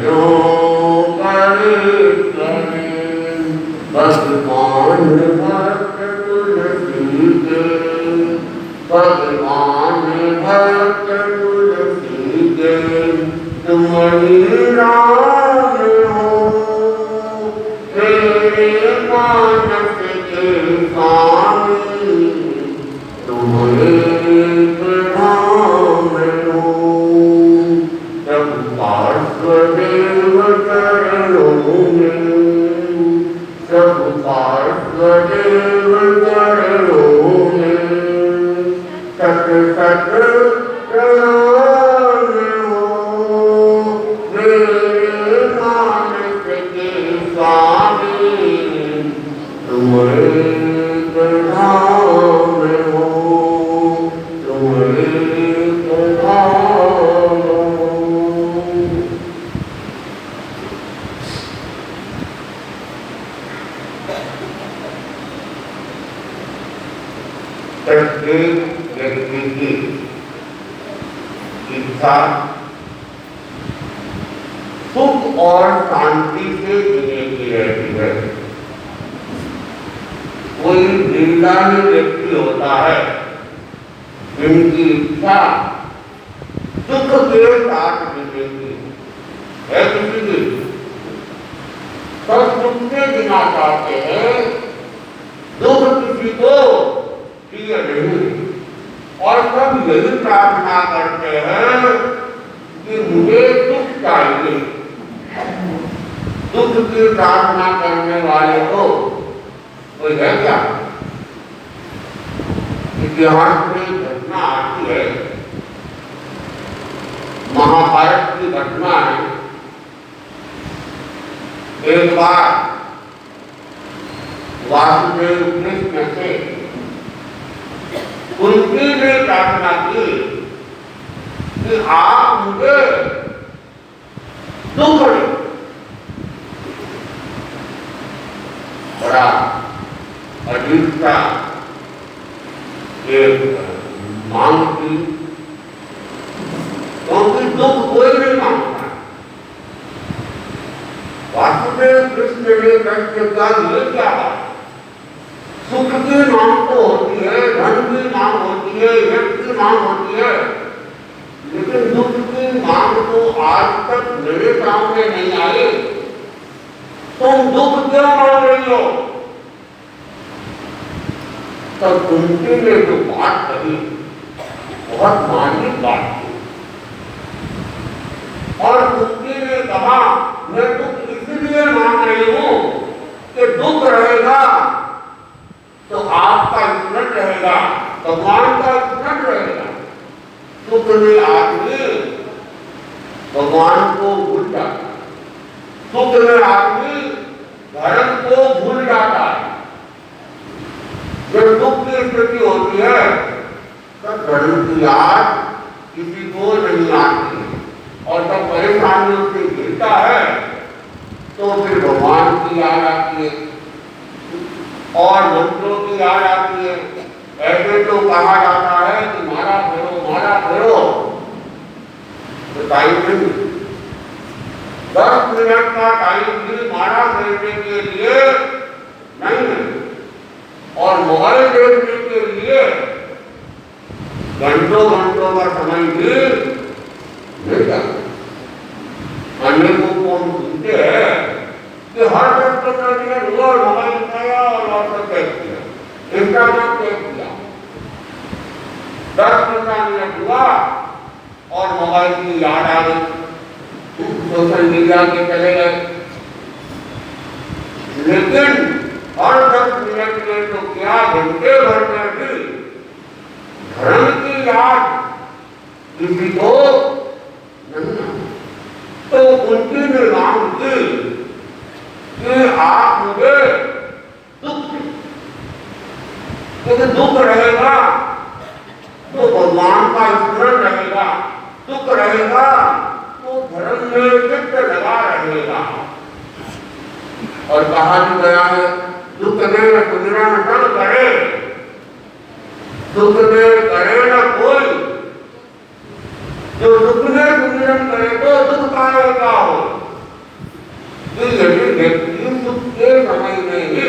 No. भक्त तुलसी के, भगवान भक्त तुलसी के, तुम ही राम हो मेरे मानस के स्वामी, तुम एक धाम हो। जब पार्श्वदेव चरणों में, सब पार्श्वदेव चरणों में, सत सत प्रणाम हो मेरे मानस के स्वामी, तुम एक धाम हो, तुम एक धाम हो। प्रत्येक व्यक्ति की इच्छा सुख और शांति से जीने की रहती है। कोई निर्दयी व्यक्ति होता है जिनकी इच्छा सुख के साथ जीने की है, किसी की सब सुख से जीना चाहते हैं, दुख किसी को प्रिय नहीं, और सब यही प्रार्थना करते हैं कि मुझे सुख चाहिए। दुख की प्रार्थना करने वाले को कोई है क्या? इतिहास में घटना आती है, महाभारत की घटना है। एक बार वासुदेव कृष्ण से कुंती ने प्रार्थना की कि आप मुझे दुख दे। बड़ा अजीब सा एक मांग की, क्योंकि दुख कोई नहीं मांगता। वासुदेव कृष्ण ने प्रश्न का ये क्या है? सुख की मांग तो होती है, धन की मांग होती है, यश की मांग होती है, लेकिन दुख की मांग तो आज तक मेरे सामने नहीं आई। तुम दुख क्यों मांग रही हो? तब कुंती ने जो बात कही बहुत मान्य बात थी, और कुंती ने कहा मैं दुख इसलिए मांग रही हूं कि दुख रहेगा तो आपका स्मरण रहेगा, भगवान का स्मरण रहेगा। सुख में आदमी भगवान को भूल जाता है, सुख में आदमी धर्म को भूल जाता है। जब दुख की स्थिति होती है तब धर्म की याद किसी को नहीं आती है, और जब परेशानियों से घिरता है तो फिर भगवान की याद आती है और मंत्रों की याद आती है। ऐसे तो कहा जाता है कि मारा फेरो, तो टाइम नहीं, 10 मिनट का टाइम भी मारा फेरने के लिए नहीं है, और मोबाइल देखने के लिए घंटों घंटों का समय भी नहीं जाता। अनेकों को हम सुनते हैं कि हर 10-15 मिनट हुआ मोबाइल उठाया और व्हाट्सएप चेक किया, इंस्टाग्राम चेक किया, 10-15 मिनट हुआ और मोबाइल की याद आ गई, सोशल मीडिया के चले गए। लेकिन हर 10 मिनट में तो क्या घंटे भर में भी धर्म की याद किसी को नहीं। तो उनकी निर्माण की कि आप मुझे दुख, क्योंकि दुख रहेगा तो भगवान का स्मरण रहेगा, दुख रहेगा तो धर्म में चित्त लगा रहेगा। और कहा भी गया है दुख में सुमिरन न करे, दुख में करे न कोई, जो दुख में सुमिरन करे तो दुख पाएगा हो। यदि व्यक्ति सुख के समय में ही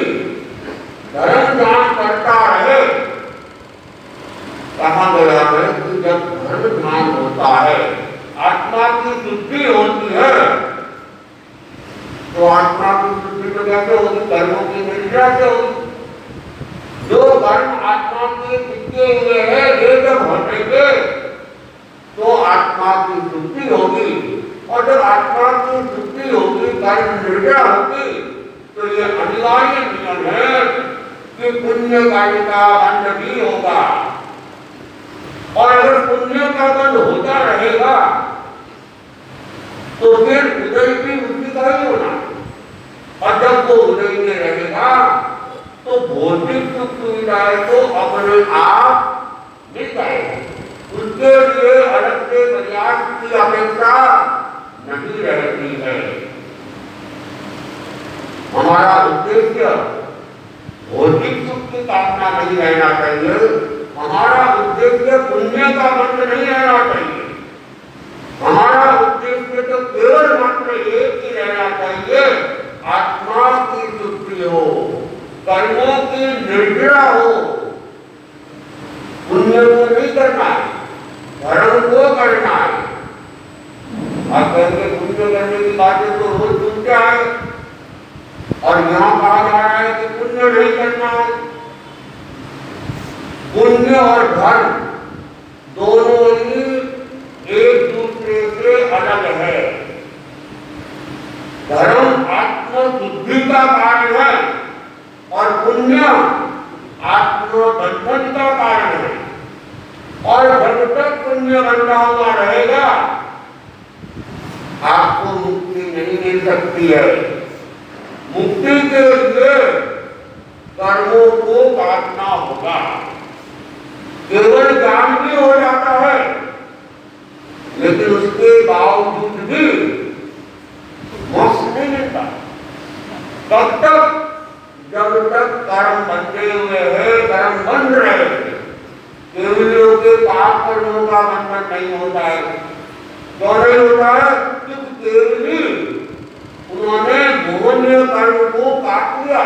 आत्मा की शुद्धि तो कैसे होगी? कर्मों की निष्ठा से होगी। जो कर्म आत्मा के टिके हुए हैं ये जब हटेंगे तो आत्मा की शुद्धि होगी, और जब आत्मा की शुद्धि होगी, कर्म निर्णय होगी, तो ये अनिवार्य नियम है कि पुण्य कर्म का बंध भी होगा। और अगर पुण्य का बंध होता रहेगा तो फिर उदय भी उसी का ही होना, और जब वो उदय में रहेगा तो भौतिक सुख सुविधाएं तो अपने आप मिल जाएगी, उसके लिए अलग से प्रयास की अपेक्षा नहीं रहती है। हमारा उद्देश्य भौतिक सुख की कामना नहीं रहना चाहिए, हमारा उद्देश्य पुण्य का बंध नहीं रहना चाहिए। हमारा उद्देश्य तो केवल मात्र एक ही रहना चाहिए, आत्मा की शुद्धि हो, कर्मों की निर्जरा हो। पुण्य को नहीं करना है, धर्म को करना है। आप कहेंगे पुण्य करने की बातें तो रोज सुनते आए, और यहाँ कहा जा रहा है कि पुण्य नहीं करना है। पुण्य और धर्म दोनों ही एक दूसरे से अलग है। धर्म आत्मशुद्धि का कारण है और पुण्य आत्मबंधन का कारण है। और जब तक पुण्य बंधा हुआ रहेगा आपको मुक्ति नहीं मिल सकती है। मुक्ति के लिए कर्मों को काटना होगा। केवल ज्ञान भी हो जाता है, लेकिन उसके बावजूद भी मोक्ष नहीं मिलता। तब तक जब तक कर्म बंधे हुए हैं, कर्म बंध रहे हैं, केवलियों के पाप कर्मों का बंधन नहीं होता है। क्यों नहीं होता है? क्योंकि केवली उन्होंने भोग्य कर्म को काट लिया,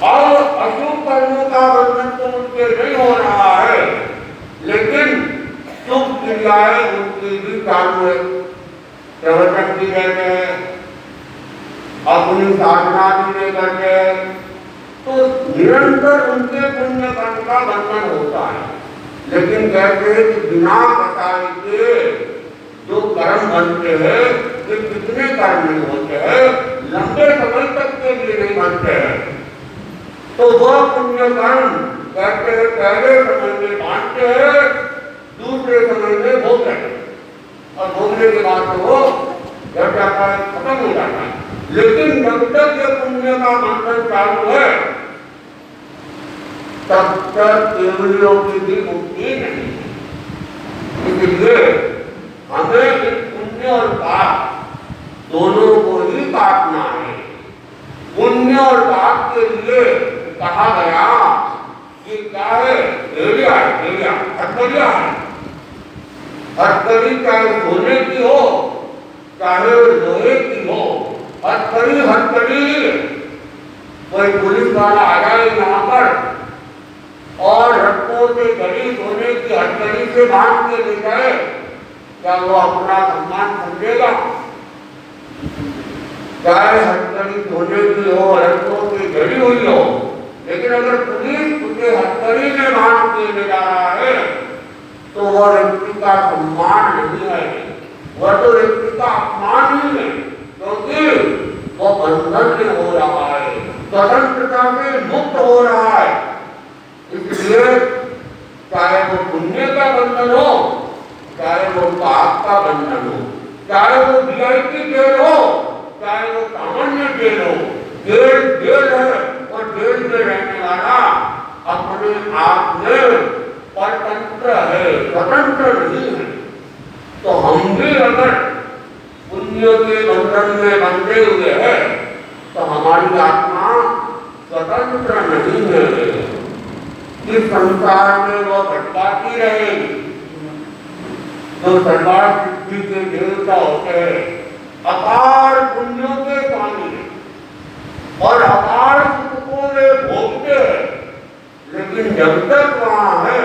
और अशुभ कर्मों का बंधन तो उनके नहीं हो रहा है, लेकिन शुभ क्रियाएं उनकी भी चालू है। प्रवचन भी रहते हैं, अपनी साधना भी नहीं करते हैं, तो निरंतर उनके पुण्य कर्म का बंधन होता है। लेकिन कहते हैं कि बिना कसाई के जो कर्म बनते हैं, ये कितने कर्म नहीं होते हैं, लंबे समय तक के लिए नहीं बनते हैं। तो वह पुण्य कर्म कहते हैं पहले समय में बांटते हैं, दूसरे समय में भोग रहे, और भोगने के बाद तो वो जब जाता है खत्म हो जाता है। लेकिन जब तक ये पुण्य का बंधन चालू है तब तक केवलियों की भी मुक्ति नहीं है। इसलिए हमें इस पुण्य और पाप दोनों को ही काटना है। पुण्य और पाप के लिए कहा गया कि क्या है? देविया है, देविया हथकड़िया है। हथकड़ी चाहे सोने की हो चाहे लोहे की हो, हथकड़ी हथकड़ी। कोई पुलिस वाला आ जाए यहाँ पर और रत्नों से गड़ी सोने की हथकड़ी से बांध के ले जाए, क्या वो अपना सम्मान समझेगा? चाहे हथकड़ी सोने की हो, रत्नों से गड़ी हुई हो, लेकिन अगर पुलिस उसे हथकड़ी में बांध के ले जा रहा है तो वह व्यक्ति का सम्मान नहीं है, वह तो व्यक्ति का अपमान ही है, क्योंकि वह बंधन में हो रहा है, स्वतंत्रता से मुक्त हो रहा है। इसलिए चाहे वो पुण्य का बंधन हो, चाहे वो पाप का बंधन हो, चाहे वो वीआईपी जेल हो, चाहे वो सामान्य जेल हो, जेल जेल है, और जेल में रहने वाला अपने आप में परतंत्र है, स्वतंत्र नहीं है। तो हम भी अगर पुण्य के बंधन में बंधे हुए हैं तो हमारी आत्मा स्वतंत्र नहीं है। इस संसार में वह भटकाती रहेगी। जो सर्वार सिद्धि के देवता होते हैं अपार पुण्यों के स्वामी और अपार सुख को वे भोगते हैं, लेकिन जब तक वहां है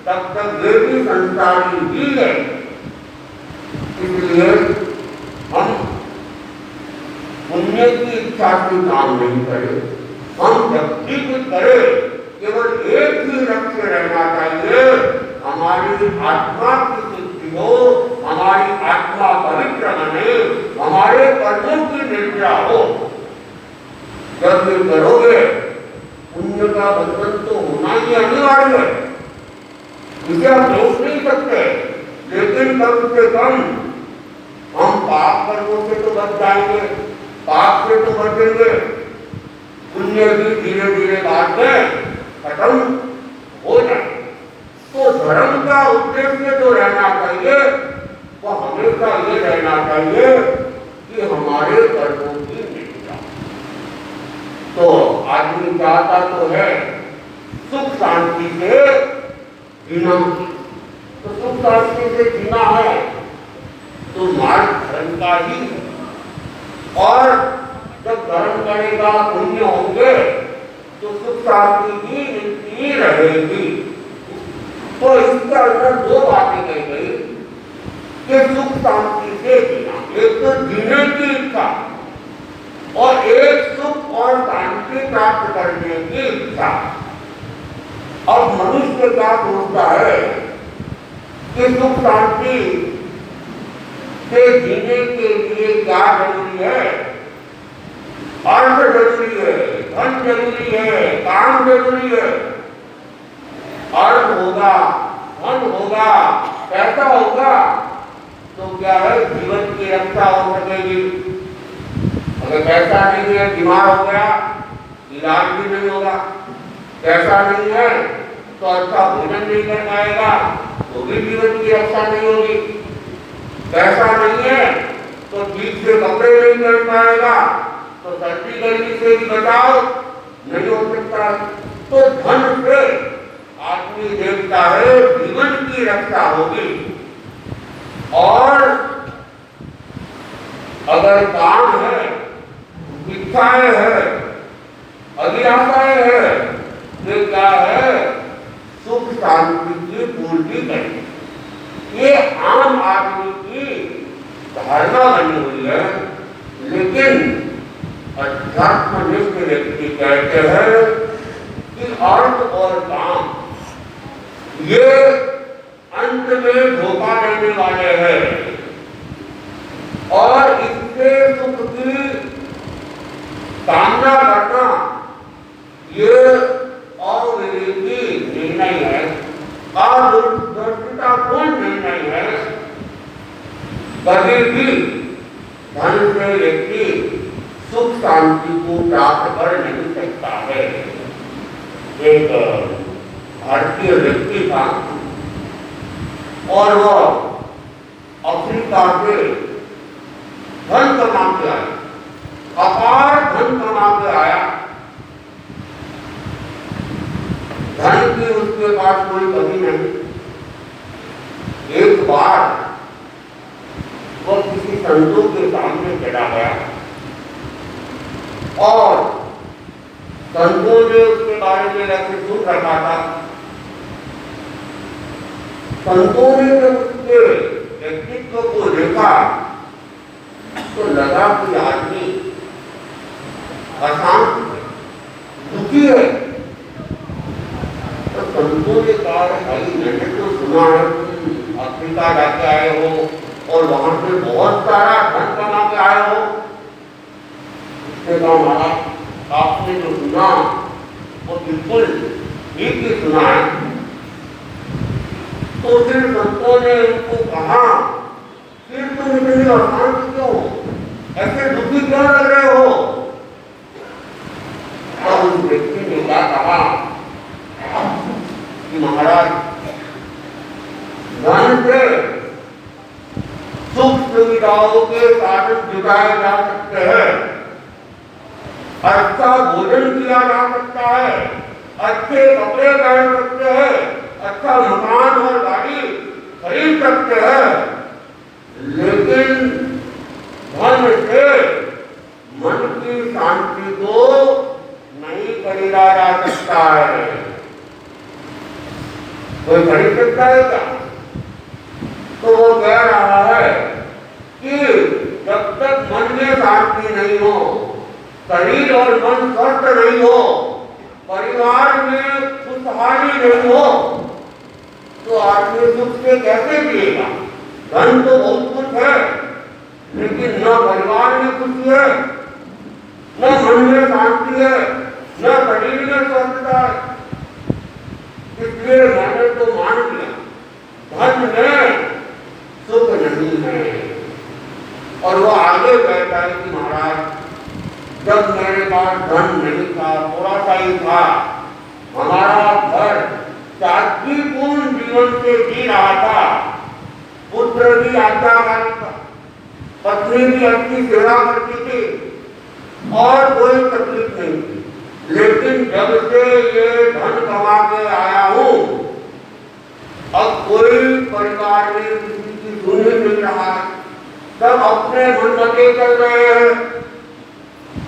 तब तक वे भी संसारी ही है। इसलिए हम इच्छा से काम नहीं करे। हम जब भी कुछ करें केवल एक ही लक्ष्य रहना चाहिए, हमारी आत्मा की शुद्धि हो, हमारी आत्मा पवित्र बने, हमारे कर्मों की निर्जा हो। जब ये करोगे पुण्य का बंधन तो होना ही अनिवार्य है, इसे हम रोक नहीं सकते, लेकिन कम से कम हम पाप कर्मों से तो बच जाएंगे, पाप से तो बचेंगे। पुण्य भी धीरे धीरे बाद में खत्म हो जाए। तो धर्म का उद्देश्य जो रहना चाहिए वो हमेशा ये रहना चाहिए कि हमारे कर्मों की निष्ठा। तो आदमी चाहता तो है सुख शांति से जीना, तो सुख शांति से जीना है तो मार्ग धर्म का ही, और जब धर्म करेगा पुण्य होंगे तो सुख शांति की नित्य रहेगी। तो इसके अंदर दो बातें कही गई कि सुख शांति से जीना, एक तो जीने की इच्छा और एक सुख और शांति प्राप्त करने की इच्छा। अब मनुष्य क्या सोचता है कि सुख शांति से जीने के लिए क्या जरूरी है? अर्थ जरूरी है, धन जरूरी है, काम जरूरी है। अर्थ होगा, धन होगा, पैसा होगा तो क्या है, जीवन की रक्षा हो सकेगी। अगर पैसा नहीं है, बीमार हो गया, इलाज भी नहीं होगा। पैसा नहीं है तो अच्छा भोजन नहीं कर पाएगा, तो भी जीवन की रक्षा नहीं होगी। पैसा नहीं है तो ठीक से कपड़े नहीं पहन पाएगा, तो सर्दी गर्मी से भी बचाव नहीं हो सकता। तो धन से आदमी देखता है जीवन की रक्षा होगी, और अगर काम है, इच्छाएं है, अभिलाषाएं है, तो क्या है, सुख शांति की पूर्ति करें। ये आम आदमी की धारणा बनी हुई है, लेकिन अध्यात्मनिष्ठ व्यक्ति कहते हैं कि अर्थ और काम ये अंत में धोखा देने वाले हैं, और इससे सुख की कामना करना ये अविवेकी निर्णय है, अदूरदर्शितापूर्ण निर्णय है। कभी भी धन से व्यक्ति सुख शांति को प्राप्त कर नहीं सकता है। एक भारतीय व्यक्ति था और वह अफ्रीका से धन कमा के आया, अपार धन कमा के आया। धन की उसके पास कोई कमी नहीं। एक बार वह किसी संतों के सामने चढ़ा गया और संतों ने उसके बारे में ऐसे सुन रखा था। संतों ने जब उसके व्यक्तित्व को देखा तो लगा कि आदमी अशांत है, दुखी है। तो संतों ने कहा, भाई मैंने तो सुना है कि अफ्रीका जाके आए हो और वहां से बहुत सारा धन कमा के आए हो। उसने कहा, महाराज आपने जो सुना वो बिल्कुल ठीक ही सुना है। तो फिर संतों ने उनको कहा, फिर तुम इतनी अशांत क्यों, ऐसे दुखी क्यों लग रहे हो? और उस व्यक्ति ने क्या कहा कि महाराज धन से सुख सुविधाओं के साधन जुटाए जा सकते हैं, अच्छा भोजन किया जा सकता है, अच्छे कपड़े पहन सकते हैं, अच्छा मकान और गाड़ी खरीद सकते हैं, लेकिन धन से मन की शांति को नहीं खरीदा जा सकता है। कोई खरीद सकता है क्या? तो वो कह रहा है कि जब तक मन में शांति नहीं हो शरीर और मन स्वस्थ नहीं हो, परिवार में खुशहाली नहीं हो, तो आदमी सुख से कैसे जिएगा? धन तो बहुत कुछ है, लेकिन न परिवार में खुशी है, न मन में शांति है, न शरीर में स्वस्थता है। इसलिए मैंने तो मान लिया धन में सुख नहीं है। और वो आगे कहता है कि महाराज, जब मेरे पास धन नहीं था, थोड़ा सा ही था, हमारा घर सादगीपूर्ण जीवन से जी रहा था, पुत्र भी आज्ञाकारी था, पत्नी भी अच्छी सेवा करती थी और कोई तकलीफ नहीं थी। लेकिन जब से ये धन कमा के आया हूं, अब कोई परिवार में किसी की सुन नहीं रहा, सब अपने मन मते चल रहे हैं,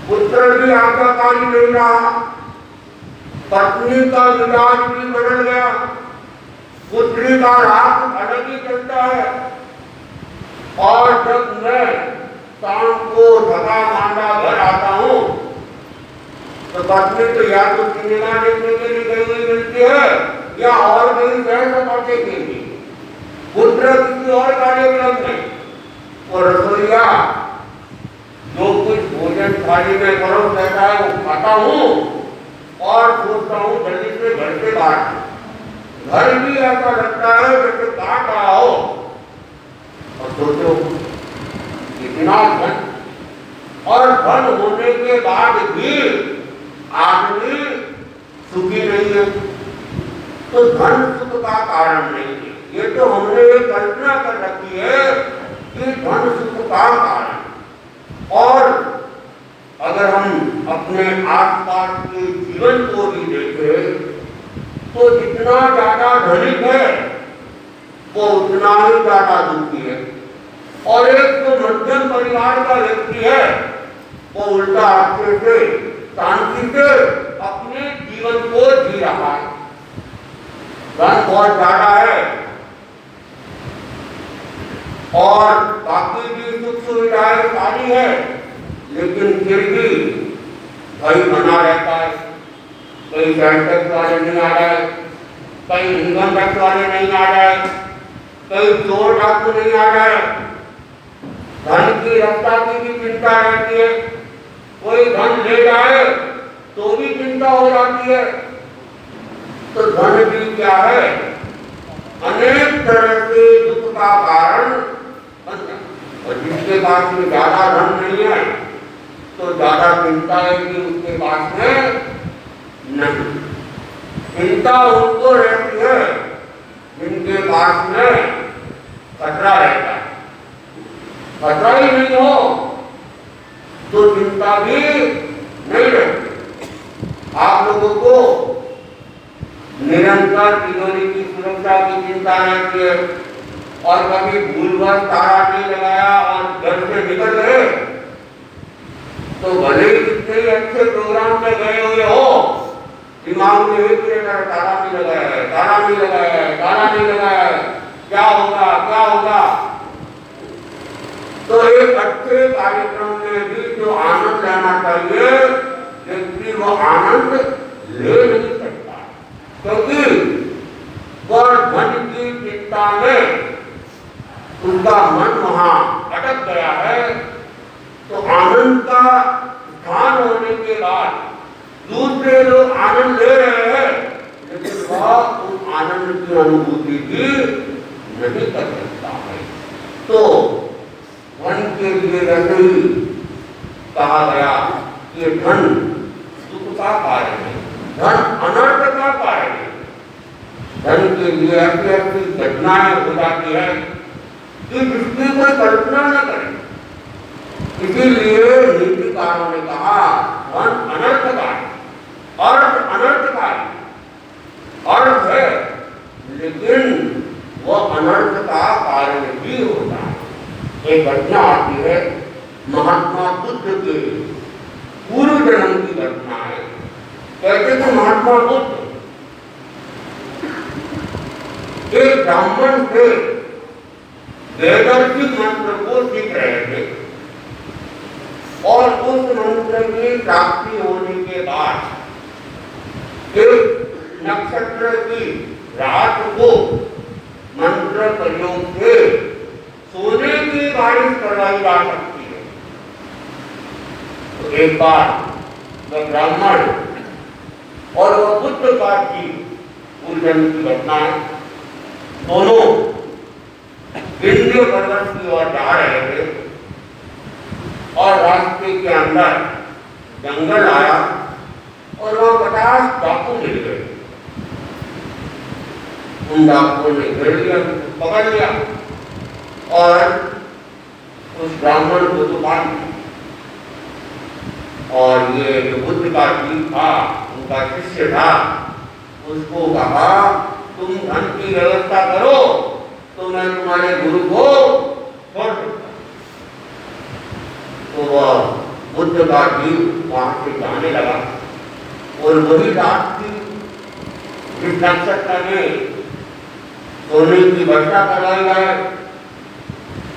पुत्र भी आज्ञाकारी नहीं रहा, पत्नी का मिजाज भी बदल गया, पुत्री का राग अलग ही चलता है। और जब मैं शाम को थका मांदा घर आता हूँ, तो पत्नी तो या तो सिनेमा देखने के लिए गई हुई मिलती है, या और कहीं सैर सपाटे के लिए, पुत्र किसी और कार्यक्रम में। और रसोईया जो कुछ भोजन थाली में परोस देता है वो खाता हूँ और सोचता हूँ जल्दी से घर से बाहर। घर भी ऐसा लगता है जैसे काट रहा हो। और सोचो इतना धन, और धन होने के बाद भी आदमी सुखी नहीं है, तो धन सुख का कारण नहीं है। ये तो हमने एक कल्पना कर रखी है कि धन सुख का कारण। और अगर हम अपने आसपास के जीवन को भी देखें, तो जितना ज्यादा धनिक है वो उतना ही ज्यादा दुखी है। और एक जो मध्यम परिवार का व्यक्ति है वो उल्टा अच्छे से शांति से अपने जीवन को जी रहा है। धन बहुत ज्यादा है और बाकी भी सुख सुविधाएं सारी है, लेकिन फिर भी भय बना रहता है। कहीं टैक्स वाले नहीं आ रहे, कहीं इनकम टैक्स वाले नहीं आ रहे, कहीं चोर डाकू नहीं आ रहे, धन की रफ्ता की भी चिंता रहती है, कोई धन ले जाए तो भी चिंता हो जाती है। तो धन भी क्या है, अनेक तरह से दुख का कारण बन जाता है। और जिसके पास में ज्यादा धन नहीं है तो ज्यादा चिंता है कि उसके पास में नहीं। चिंता उनको रहती है जिनके पास में खतरा रहता है। खतरा ही नहीं हो तो चिंता भी नहीं रहती। आप लोगों को निरंतर तिजोरी की सुरक्षा की चिंता रहती है, और कभी भूलवश ताला नहीं लगाया और घर से निकल गए तो भले ही कितने अच्छे प्रोग्राम में गए हुए हो, दिमाग में एक ताला नहीं लगाया है, ताला नहीं लगाया है, ताला नहीं लगाया है, क्या होगा क्या होगा। तो एक अच्छे कार्यक्रम में भी जो आनंद लेना चाहिए, व्यक्ति वो आनंद ले नहीं सकता, क्योंकि वह धन की चिंता में उनका मन वहां अटक गया है। तो आनंद का स्थान होने के बाद दूसरे लोग आनंद ले रहे हैं, लेकिन वह उस आनंद की अनुभूति भी नहीं कर सकता है। तो धन के लिए वैसे ही कहा गया कि धन सुख का कारण है, धन अनर्थ का कारण है। धन के लिए ऐसी ऐसी घटनाएं हो जाती है कि जिसकी कोई कल्पना न करे। इसीलिए नीतिकारों ने कहा धन अनर्थ का है, अर्थ अनर्थ का है। अर्थ है लेकिन वह अनर्थ का कारण भी होता है। एक घटना आती है महात्मा बुद्ध के पूर्व जन्म की घटना है। कहते थे महात्मा बुद्ध एक ब्राह्मण से वेदर्शी मंत्र को सीख रहे थे, और उस मंत्र की प्राप्ति होने के बाद एक नक्षत्र की रात को मंत्र प्रयोग से सोने की बारिश करवाई जा सकती है। तो एक बार वह ब्राह्मण और वह बुद्ध का जी पूजन की घटना है। दोनों विंध्य पर्वत की ओर जा रहे थे और रास्ते के अंदर जंगल आया और वह 50 डाकू मिल गए। उन डाकुओं ने घेर लिया, पकड़ लिया और उस ब्राह्मण को तो मार दिया। और ये जो बुद्ध का जी था, उनका शिष्य था, उसको कहा तुम धन की व्यवस्था करो तो मैं तुम्हारे गुरु को छोड़ दूंगा। तो वह बुद्ध का जीव वहां से जाने लगा और वही रात थी जिस नक्षत्र में सोने की वर्षा करवाई जाए।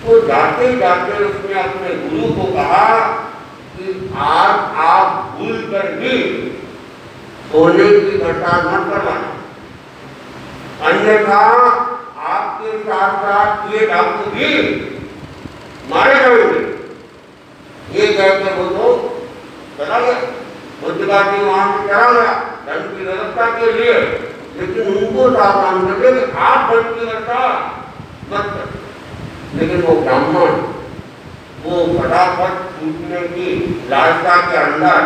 तो जाते जाते उसने अपने गुरु को कहा कि आज आप भूल कर भी सोने की वर्षा न करवाना, अन्यथा आपके साथ साथ ये डाकू भी मारे जाएंगे। ये कहकर वो तो चला गया, बुद्ध का जी वहां से चला गया धन की व्यवस्था के लिए। लेकिन उनको सावधान करके कि आप धन की व्यवस्था मत करें। लेकिन वो ब्राह्मण वो फटाफट छूटने की लालसा के अंदर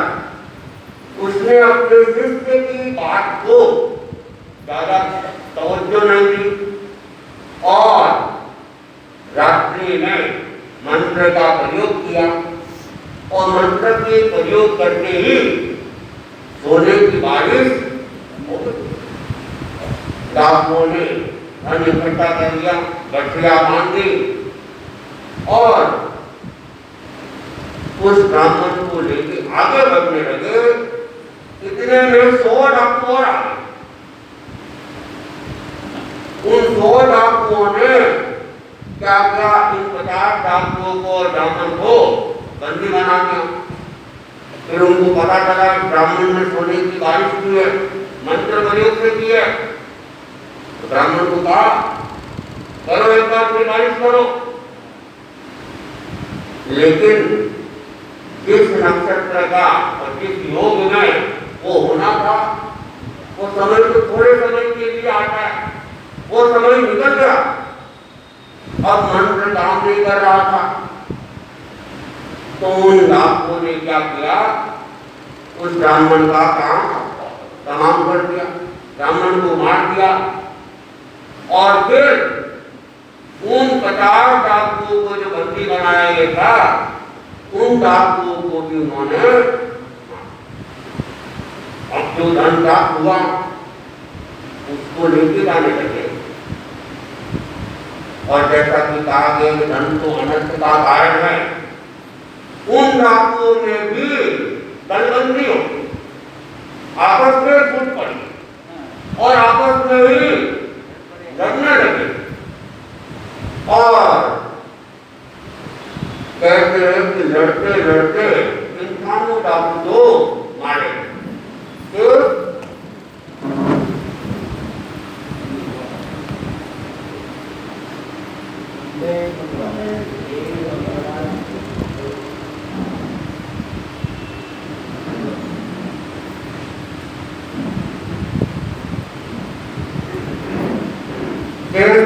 उसने अपने शिष्य की बात को ज्यादा तवज्जो नहीं दी और रात्रि में मंत्र का प्रयोग किया और मंत्र के प्रयोग करके ही सोने की बारिश हो गई। डाकुओं ने धन इकट्ठा कर लिया, गठिया बांध दी और उस ब्राह्मण को लेके आगे बढ़ने लगे। इतने में 100 डाकू और आ गए। उन 100 डाकुओं ने क्या किया, इन 50 डाकुओं को और ब्राह्मण को बंदी बना दिया। फिर उनको पता चला ब्राह्मण ने सोने की बारिश की है, मंत्र प्रयोग से की है। तो ब्राह्मण को कहा करो एक बार फिर बारिश करो। लेकिन जिस नक्षत्र का और जिस योग में वो होना था वो समय तो थोड़े समय के लिए आता है, वो समय निकल गया। अब मंत्र काम नहीं कर रहा था। तो उन डाकुओं ने क्या किया, उस ब्राह्मण का काम तमाम कर दिया, ब्राह्मण को मार दिया और फिर उन 50 डाकुओं को जो बंदी बनाया गया था उन डाकुओं को भी उन्होंने अब जो धन प्राप्त हुआ उसको लेके जाने लगे। और जैसा कि कहा गया कि धन तो अनर्थ का कारण है, उन डाकुओं में भी दलबंदी हो आपस में फूट पड़ी और आपस में ही लड़ने लगे और कहते हैं कि लड़ते लड़ते इंसानों डाकू तो मारे। तो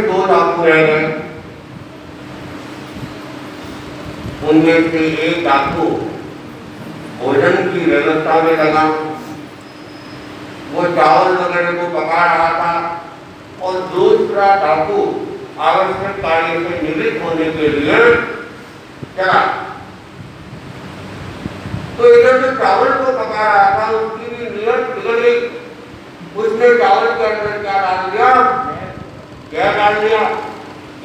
दो डाकू रह गए। उनमें से एक डाकू भोजन की व्यवस्था में लगा, वो चावल वगैरह को पका रहा था और दूसरा डाकू आवश्यक कार्य से निवृत्त होने के लिए चला। तो इधर जो चावल को पका रहा था उसकी भी नियत बिगड़ गई। उसने चावल के अंदर क्या डाल दिया,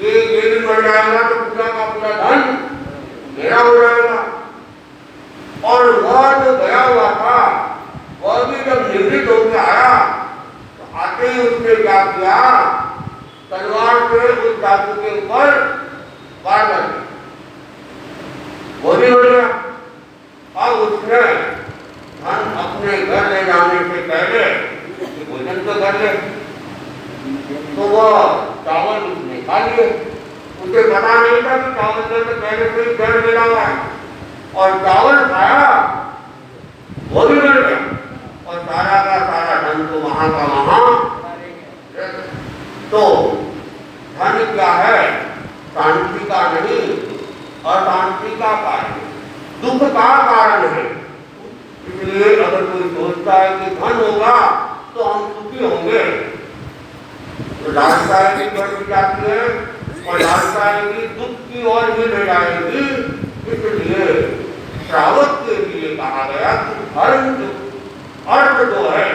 ये भी बढ़ जाएगा तो पूरा का पूरा धन मेरा हो जाएगा। और वह जो गया हुआ था वह भी जब निवृत्त होकर आया तो आते ही उसने क्या किया, तलवार से उस डाकू के ऊपर वार कर दिया, वो भी हो गया। अब उसने उसे पता नहीं था कि चावल में तो पहले से ही जड़ मिला हुआ है, और चावल खाया वो भी मिल गया, और सारा का सारा धन तो वहां का वहां। तो धन क्या है? शांति का नहीं, अशांति का कारण, दुख का कारण है। इसलिए अगर कोई सोचता है कि धन होगा तो हम सुखी होंगे, तो लालसा की बढ़ जाती है, और लालसा की दुख की ओर भी ले जाएगी। इसलिए श्रावक के लिए कहा गया कि अर्थ जो है